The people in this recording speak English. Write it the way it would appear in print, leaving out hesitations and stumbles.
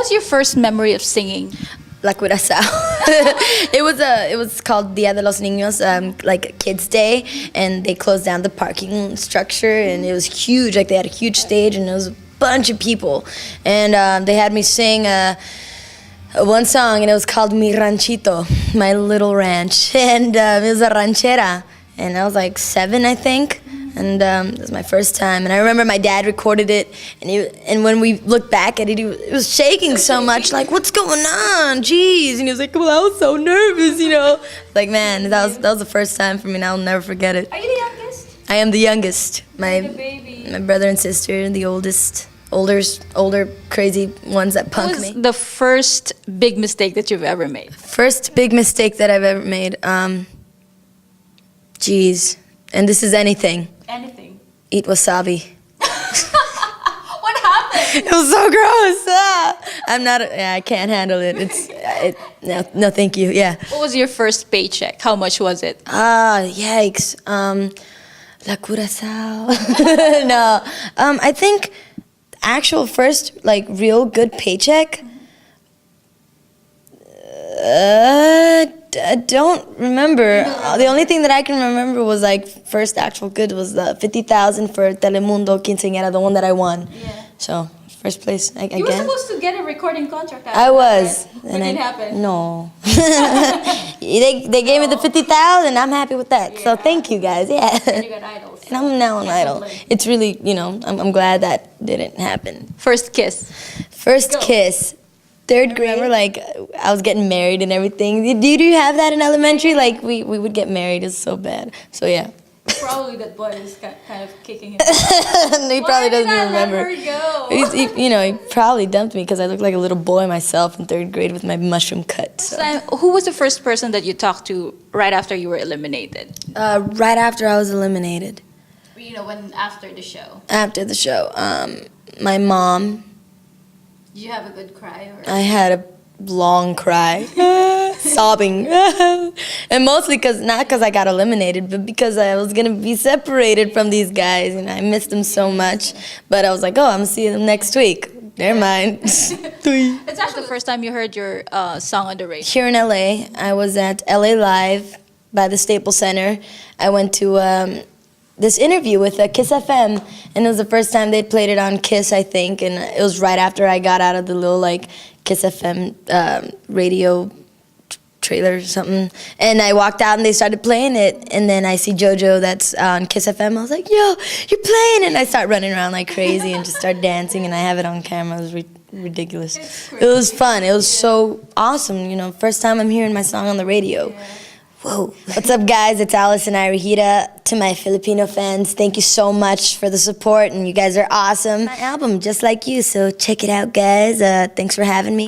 was your first memory of singing? La Curazao. It was called Dia de los Niños, like Kids Day, and they closed down the parking structure, and it was huge. Like they had a huge stage, and it was a bunch of people, and they had me sing one song, and it was called Mi Ranchito, My Little Ranch, and it was a ranchera, and I was like 7, I think. And it was my first time, and I remember my dad recorded it, and when we looked back at it, it was shaking so much, like, what's going on, jeez, and he was like, well, I was so nervous, you know, like, man, that was the first time for me, and I'll never forget it. Are you the youngest? I am the youngest. The baby. My brother and sister, the oldest, older crazy ones that punk What was me. the first big mistake that you've ever made? First big mistake that I've ever made, jeez, and this is anything. Anything. Eat wasabi. What happened? It was so gross. I can't handle it. No, thank you. Yeah. What was your first paycheck? How much was it? Yikes. La Curazao. No. I think actual first, like, real good paycheck. I don't remember. The only thing that I can remember was like first actual good was the 50,000 for Telemundo Quinceañera, the one that I won. Yeah. So first place, I You were guess. supposed to get a recording contract. I was. Right? What didn't happen? No. they gave me the 50,000. I'm happy with that. So thank you guys. Yeah. And you got idols. And I'm now an idol. It's really, I'm glad that didn't happen. First kiss. First kiss. Third grade, remember, like, I was getting married and everything. Did you have that in elementary? Like, we would get married. It's so bad. So, yeah. Probably that boy is kind of kicking him. He probably doesn't even remember. Let her go? He probably dumped me because I looked like a little boy myself in third grade with my mushroom cut. So. Who was the first person that you talked to right after you were eliminated? Right after I was eliminated. After the show. After the show. My mom. Did you have a good cry? I had a long cry, sobbing, and mostly not because I got eliminated, but because I was gonna be separated from these guys, and I missed them so much. But I was like, oh, I'm gonna see them next week. Never mind. It's actually the first time you heard your song on the radio. Here in LA, I was at LA Live by the Staples Center. I went to this interview with Kiss FM, and it was the first time they'd played it on Kiss, I think, and it was right after I got out of the little, like, Kiss FM radio trailer or something, and I walked out and they started playing it, and then I see JoJo that's on Kiss FM. I was like, yo, you're playing it, and I start running around like crazy and just start dancing, and I have it on camera. It was ridiculous. It was fun. It was so awesome, first time I'm hearing my song on the radio. Yeah. Whoa. What's up, guys? It's Allison Iraheta. To my Filipino fans, thank you so much for the support, and you guys are awesome. My album, just like you, so check it out, guys. Thanks for having me.